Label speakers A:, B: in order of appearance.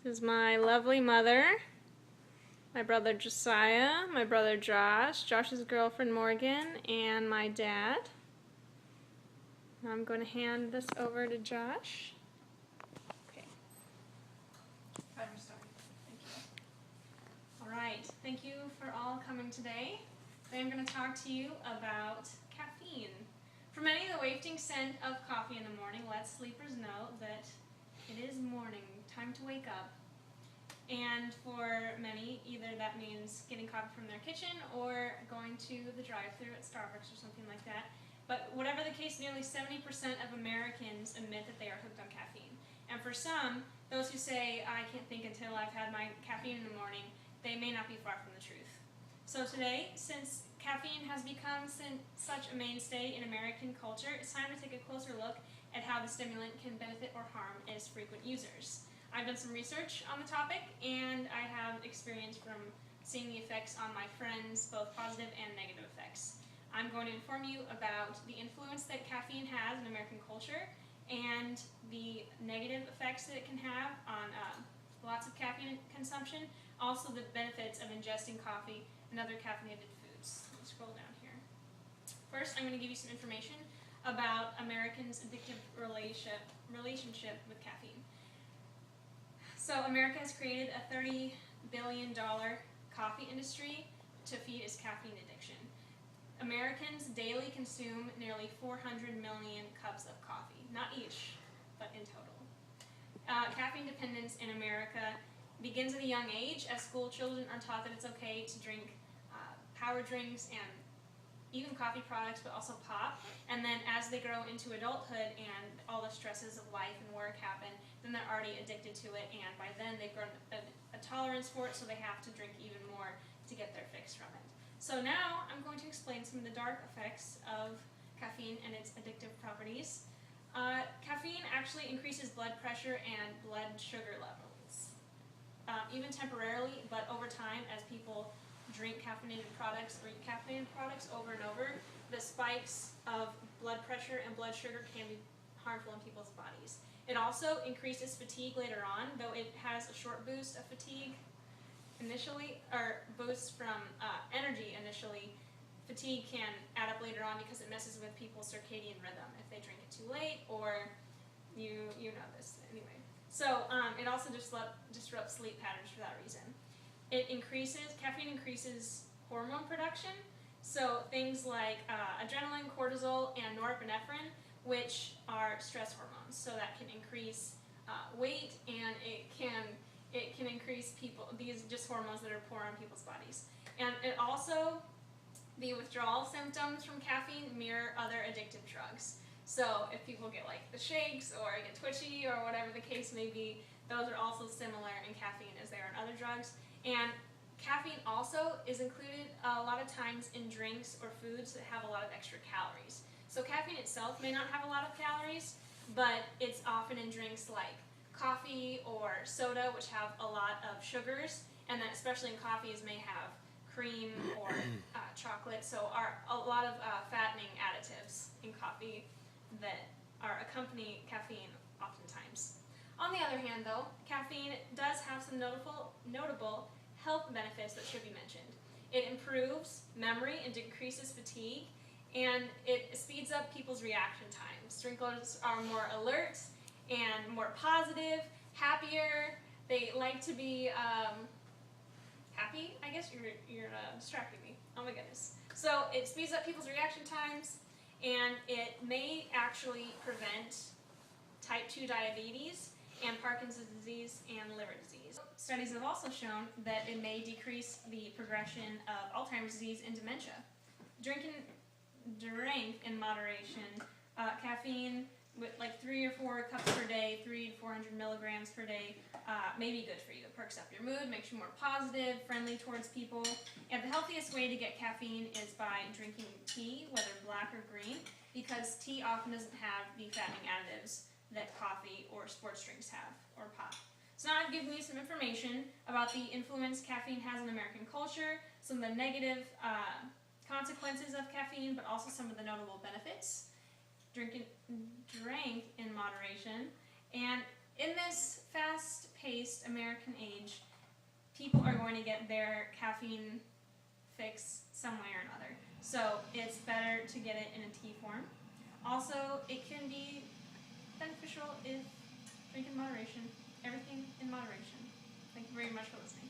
A: is my lovely mother, my brother Josiah, my brother Josh, Josh's girlfriend Morgan, and my dad. I'm going to hand this over to Josh. Okay. Timer started. Thank you. All right. Thank you for all coming today. Today I'm going to talk to you about caffeine. For many, the wafting scent of coffee in the morning lets sleepers know that it is morning, time to wake up. And for many, either that means getting coffee from their kitchen or going to the drive-thru at Starbucks or something like that. But whatever the case, nearly 70% of Americans admit that they are hooked on caffeine. And for some, those who say, I can't think until I've had my caffeine in the morning, they may not be far from the truth. So today, since caffeine has become such a mainstay in American culture, it's time to take a closer look at how the stimulant can benefit or harm its frequent users. I've done some research on the topic, and I have experience from seeing the effects on my friends, both positive and negative effects. I'm going to inform you about the influence that caffeine has in American culture and the negative effects that it can have on lots of caffeine consumption, also the benefits of ingesting coffee and other caffeinated foods. Let's scroll down here. First, I'm going to give you some information about Americans' addictive relationship with caffeine. So America has created a $30 billion coffee industry to feed its caffeine addiction. Americans daily consume nearly 400 million cups of coffee, not each, but in total. Caffeine dependence in America begins at a young age, as school children are taught that it's okay to drink power drinks and even coffee products, but also pop. And then as they grow into adulthood and all the stresses of life and work happen, then they're already addicted to it, and by then they've grown a tolerance for it, so they have to drink even more to get their fix from it. So now I'm going to explain some of the dark effects of caffeine and its addictive properties. Caffeine actually increases blood pressure and blood sugar levels, even temporarily, but over time, as people drink caffeinated products or eat caffeinated products over and over, the spikes of blood pressure and blood sugar can be harmful in people's bodies. It also increases fatigue later on, though it has a short boost of fatigue initially, or boosts from energy initially. Fatigue can add up later on because it messes with people's circadian rhythm if they drink it too late, or you know this anyway. So it also disrupts sleep patterns for that reason. Caffeine increases hormone production, so things like adrenaline, cortisol, and norepinephrine, which are stress hormones. So that can increase weight, and it can increase these just hormones that are poor on people's bodies. And it also, the withdrawal symptoms from caffeine mirror other addictive drugs. So if people get like the shakes or get twitchy or whatever the case may be, those are also similar in caffeine as they are in other drugs. And caffeine also is included a lot of times in drinks or foods that have a lot of extra calories. So caffeine itself may not have a lot of calories, but it's often in drinks like coffee or soda, which have a lot of sugars, and then especially in coffees may have cream or chocolate, so a lot of fattening additives in coffee that accompany caffeine oftentimes. On the other hand, though, caffeine does have some notable health benefits that should be mentioned. It improves memory and decreases fatigue, and it speeds up people's reaction times. Drinkers are more alert and more positive, happier. They like to be happy. I guess you're distracting me. Oh my goodness. So it speeds up people's reaction times, and it may actually prevent type 2 diabetes and Parkinson's disease and liver disease. Studies have also shown that it may decrease the progression of Alzheimer's disease and dementia. Drink in moderation. Caffeine with like 3 or 4 cups per day, 300 to 400 milligrams per day, may be good for you. It perks up your mood, makes you more positive, friendly towards people. And the healthiest way to get caffeine is by drinking tea, whether black or green, because tea often doesn't have the fattening additives that coffee or sports drinks have, or pop. So now I've given you some information about the influence caffeine has in American culture, some of the negative consequences of caffeine, but also some of the notable benefits. Drink in moderation. And in this fast-paced fast-paced American age, people are going to get their caffeine fix some way or another. So it's better to get it in a tea form. Also, it can be beneficial if drink in moderation. Everything in moderation. Thank you very much for listening.